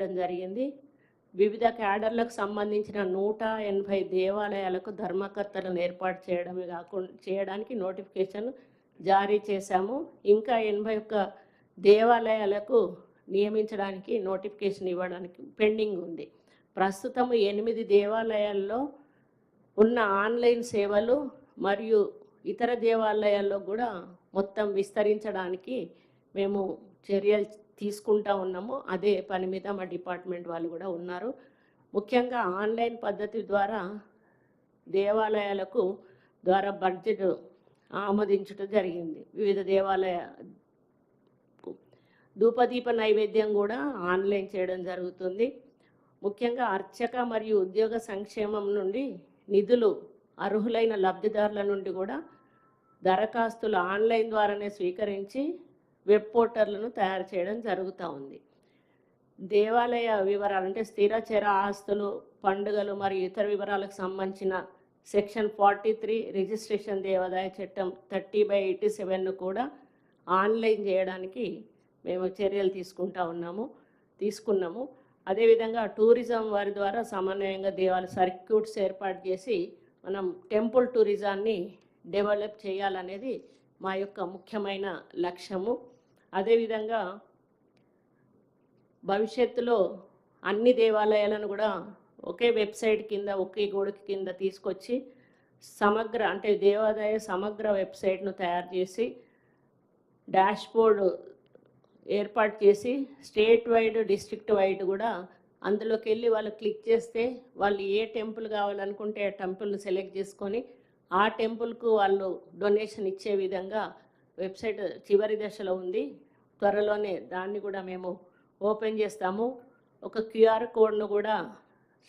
చేయడం జరిగింది. వివిధ క్యాడర్లకు సంబంధించిన 180 దేవాలయాలకు ధర్మకర్తలను ఏర్పాటు చేయడానికి నోటిఫికేషన్ జారీ చేశాము. ఇంకా 81 దేవాలయాలకు నియమించడానికి నోటిఫికేషన్ ఇవ్వడానికి పెండింగ్ ఉంది. ప్రస్తుతం 8 దేవాలయాల్లో ఉన్న ఆన్లైన్ సేవలు మరియు ఇతర దేవాలయాల్లో కూడా మొత్తం విస్తరించడానికి మేము చర్యలు తీసుకుంటా ఉన్నాము. అదే పని మీద మా డిపార్ట్మెంట్ వాళ్ళు కూడా ఉన్నారు. ముఖ్యంగా ఆన్లైన్ పద్ధతి ద్వారా దేవాలయాలకు ద్వారా బడ్జెట్ ఆమోదించడం జరిగింది. వివిధ దేవాలయ ధూపదీప నైవేద్యం కూడా ఆన్లైన్ చేయడం జరుగుతుంది. ముఖ్యంగా అర్చక మరియు ఉద్యోగ సంక్షేమం నుండి నిధులు అర్హులైన లబ్ధిదారుల నుండి కూడా దరఖాస్తులు ఆన్లైన్ ద్వారానే స్వీకరించి వెబ్ పోర్టర్లను తయారు చేయడం జరుగుతూ ఉంది. దేవాలయ వివరాలు అంటే స్థిర చర ఆస్తులు, పండుగలు మరియు ఇతర వివరాలకు సంబంధించిన సెక్షన్ 43 రిజిస్ట్రేషన్ దేవాదాయ చట్టం 30/87ను కూడా ఆన్లైన్ చేయడానికి మేము చర్యలు తీసుకున్నాము. అదేవిధంగా టూరిజం వారి ద్వారా సమన్వయంగా దేవాలయ సర్క్యూట్స్ ఏర్పాటు చేసి మనం టెంపుల్ టూరిజాన్ని డెవలప్ చేయాలనేది మా యొక్క ముఖ్యమైన లక్ష్యము. అదేవిధంగా భవిష్యత్తులో అన్ని దేవాలయాలను కూడా ఒకే వెబ్సైట్ కింద, ఒకే గోడకి కింద తీసుకొచ్చి సమగ్ర అంటే దేవాదాయ సమగ్ర వెబ్సైట్ను తయారు చేసి డాష్బోర్డ్ ఏర్పాటు చేసి స్టేట్ వైడ్, డిస్ట్రిక్ట్ వైడ్ కూడా అందులోకి వెళ్ళి వాళ్ళు క్లిక్ చేస్తే వాళ్ళు ఏ టెంపుల్ కావాలనుకుంటే ఆ టెంపుల్ని సెలెక్ట్ చేసుకొని ఆ టెంపుల్కు వాళ్ళు డొనేషన్ ఇచ్చే విధంగా వెబ్సైట్ చివరి దశలో ఉంది. త్వరలోనే దాన్ని కూడా మేము ఓపెన్ చేస్తాము. ఒక క్యూఆర్ కోడ్ను కూడా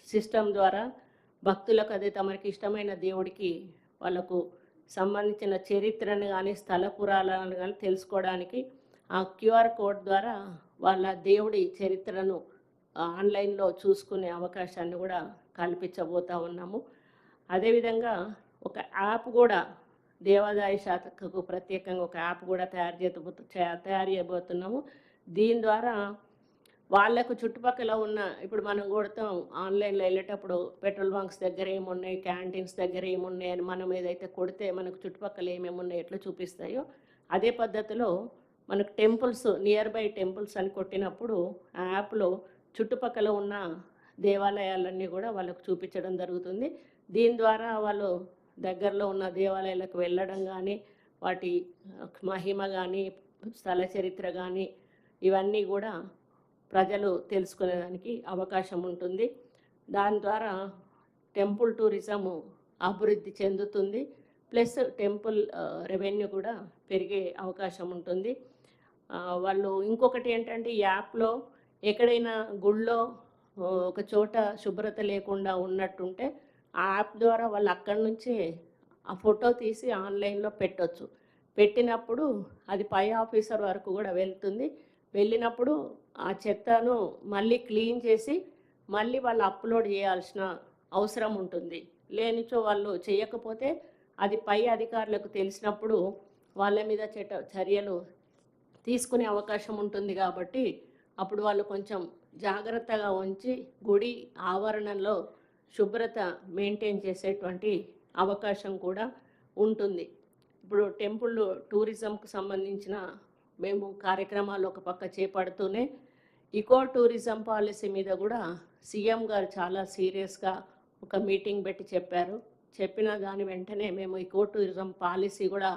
సిస్టమ్ ద్వారా భక్తులకు అదే తమకి ఇష్టమైన దేవుడికి వాళ్ళకు సంబంధించిన చరిత్రను కానీ స్థల పురాణాలను కానీ తెలుసుకోవడానికి ఆ క్యూఆర్ కోడ్ ద్వారా వాళ్ళ దేవుడి చరిత్రను ఆన్లైన్లో చూసుకునే అవకాశాన్ని కూడా కల్పించబోతూ ఉన్నాము. అదేవిధంగా ఒక యాప్ కూడా దేవాదాయ శాఖకు ప్రత్యేకంగా ఒక యాప్ కూడా తయారు చేయబోతున్నాము. దీని ద్వారా వాళ్ళకు చుట్టుపక్కల ఉన్న ఇప్పుడు మనం కొడతాం ఆన్లైన్లో వెళ్ళేటప్పుడు పెట్రోల్ బంక్స్ దగ్గర ఏమున్నాయి, క్యాంటీన్స్ దగ్గర ఏమున్నాయి అని మనం ఏదైతే కొడితే మనకు చుట్టుపక్కల ఏమేమి ఉన్నాయి ఎట్లా చూపిస్తాయో అదే పద్ధతిలో మనకు టెంపుల్స్ నియర్ బై టెంపుల్స్ అని కొట్టినప్పుడు ఆ యాప్లో చుట్టుపక్కల ఉన్న దేవాలయాలన్నీ కూడా వాళ్ళకు చూపించడం జరుగుతుంది. దీని ద్వారా వాళ్ళు దగ్గరలో ఉన్న దేవాలయాలకు వెళ్ళడం కానీ వాటి మహిమ కానీ స్థల చరిత్ర కానీ ఇవన్నీ కూడా ప్రజలు తెలుసుకునేదానికి అవకాశం ఉంటుంది. దాని ద్వారా టెంపుల్ టూరిజము అభివృద్ధి చెందుతుంది. ప్లస్ టెంపుల్ రెవెన్యూ కూడా పెరిగే అవకాశం ఉంటుంది. వాళ్ళు ఇంకొకటి ఏంటంటే ఈ యాప్లో ఎక్కడైనా గుళ్ళో ఒక చోట శుభ్రత లేకుండా ఉన్నట్టుంటే ఆ యాప్ ద్వారా వాళ్ళు అక్కడి నుంచే ఆ ఫోటో తీసి ఆన్లైన్లో పెట్టవచ్చు. పెట్టినప్పుడు అది పై ఆఫీసర్ వరకు కూడా వెళ్తుంది. వెళ్ళినప్పుడు ఆ చెత్తను మళ్ళీ క్లీన్ చేసి మళ్ళీ వాళ్ళు అప్లోడ్ చేయాల్సిన అవసరం ఉంటుంది. లేనిచో వాళ్ళు చేయకపోతే అది పై అధికారులకు తెలిసినప్పుడు వాళ్ళ మీద చర్యలు తీసుకునే అవకాశం ఉంటుంది. కాబట్టి అప్పుడు వాళ్ళు కొంచెం జాగ్రత్తగా ఉంచి గుడి ఆవరణలో శుభ్రత మెయింటైన్ చేసేటువంటి అవకాశం కూడా ఉంటుంది. ఇప్పుడు టెంపుల్ టూరిజంకు సంబంధించిన మేము కార్యక్రమాలు ఒక పక్క చేపడుతూనే ఈకో టూరిజం పాలసీ మీద కూడా సీఎం గారు చాలా సీరియస్గా ఒక మీటింగ్ పెట్టి చెప్పిన దాని వెంటనే మేము ఈకో టూరిజం పాలసీ కూడా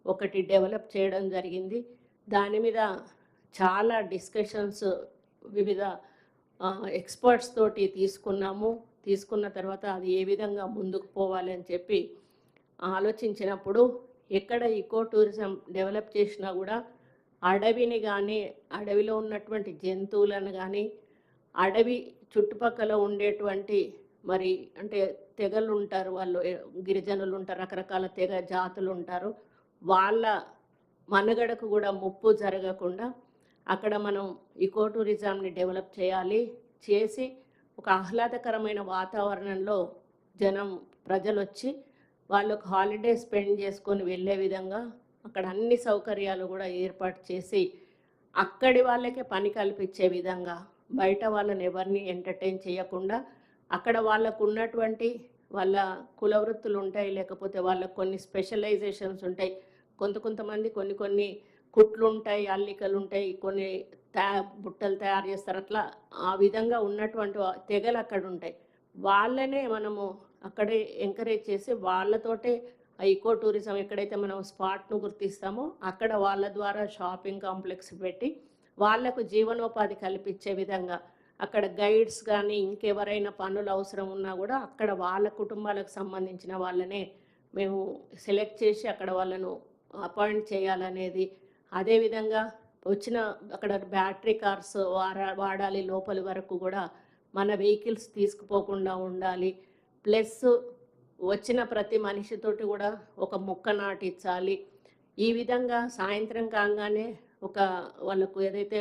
ఒకటి డెవలప్ చేయడం జరిగింది. దాని మీద చాలా డిస్కషన్స్ వివిధ ఎక్స్పర్ట్స్ తోటి తీసుకున్న తర్వాత అది ఏ విధంగా ముందుకు పోవాలి అని చెప్పి ఆలోచించినప్పుడు ఎక్కడ ఈకో టూరిజం డెవలప్ చేసినా కూడా అడవిని కానీ అడవిలో ఉన్నటువంటి జంతువులను కానీ అడవి చుట్టుపక్కల ఉండేటువంటి మరి అంటే తెగలు ఉంటారు, వాళ్ళు గిరిజనులు ఉంటారు, రకరకాల తెగ జాతులు ఉంటారు, వాళ్ళ మనుగడకు కూడా ముప్పు జరగకుండా అక్కడ మనం ఈకో టూరిజంని డెవలప్ చేసి ఒక ఆహ్లాదకరమైన వాతావరణంలో ప్రజలు వచ్చి వాళ్ళకు హాలిడే స్పెండ్ చేసుకొని వెళ్ళే విధంగా అక్కడ అన్ని సౌకర్యాలు కూడా ఏర్పాటు చేసి అక్కడి వాళ్ళకే పని కల్పించే విధంగా బయట వాళ్ళని ఎవరిని ఎంటర్టైన్ చేయకుండా అక్కడ వాళ్ళకు ఉన్నటువంటి వాళ్ళ కుల వృత్తులు ఉంటాయి, లేకపోతే వాళ్ళకు కొన్ని స్పెషలైజేషన్స్ ఉంటాయి. కొంతమంది కొన్ని కొన్ని కుట్లు ఉంటాయి, అల్లికలు ఉంటాయి, కొన్ని బుట్టలు తయారు చేస్తారు. అట్లా ఆ విధంగా ఉన్నటువంటి తెగలు అక్కడ ఉంటాయి. వాళ్ళనే మనము అక్కడే ఎంకరేజ్ చేసి వాళ్ళతోటే ఈకో టూరిజం ఎక్కడైతే మనం స్పాట్ను గుర్తిస్తామో అక్కడ వాళ్ళ ద్వారా షాపింగ్ కాంప్లెక్స్ పెట్టి వాళ్లకు జీవనోపాధి కల్పించే విధంగా అక్కడ గైడ్స్ కానీ ఇంకెవరైనా పనులు అవసరం ఉన్నా కూడా అక్కడ వాళ్ళ కుటుంబాలకు సంబంధించిన వాళ్ళనే మేము సెలెక్ట్ చేసి అక్కడ వాళ్ళను అపాయింట్ చేయాలనేది. అదేవిధంగా వచ్చిన అక్కడ బ్యాటరీ కార్స్ వాడాలి, లోపలి వరకు కూడా మన వెహికల్స్ తీసుకుపోకుండా ఉండాలి. ప్లస్ వచ్చిన ప్రతి మనిషితోటి కూడా ఒక మొక్క నాటించాలి. ఈ విధంగా సాయంత్రం కాగానే ఒక వాళ్ళకు ఏదైతే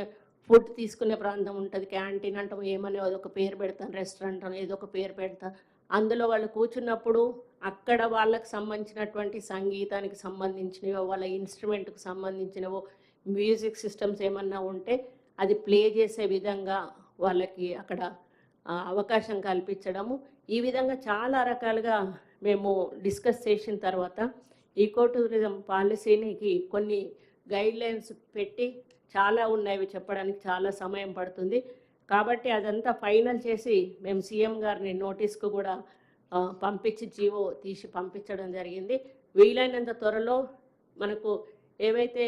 ఫుడ్ తీసుకునే ప్రాంతం ఉంటుంది, క్యాంటీన్ అంటాం, ఏమని అదొక పేరు పెడతాను, రెస్టారెంట్ అని ఏదో ఒక పేరు పెడతా. అందులో వాళ్ళు కూర్చున్నప్పుడు అక్కడ వాళ్ళకి సంబంధించినటువంటి సంగీతానికి సంబంధించినవో వాళ్ళ ఇన్స్ట్రుమెంట్కి సంబంధించినవో మ్యూజిక్ సిస్టమ్స్ ఏమన్నా ఉంటే అది ప్లే చేసే విధంగా వాళ్ళకి అక్కడ అవకాశం కల్పించడము. ఈ విధంగా చాలా రకాలుగా మేము డిస్కస్ చేసిన తర్వాత ఈకో టూరిజం పాలసీకి కొన్ని గైడ్లైన్స్ పెట్టి చాలా ఉన్నాయి, చెప్పడానికి చాలా సమయం పడుతుంది. కాబట్టి అదంతా ఫైనల్ చేసి మేము సీఎం గారిని నోటీస్కు కూడా పంపించి జీవో తీసి పంపించడం జరిగింది. వీలైనంత త్వరలో మనకు ఏవైతే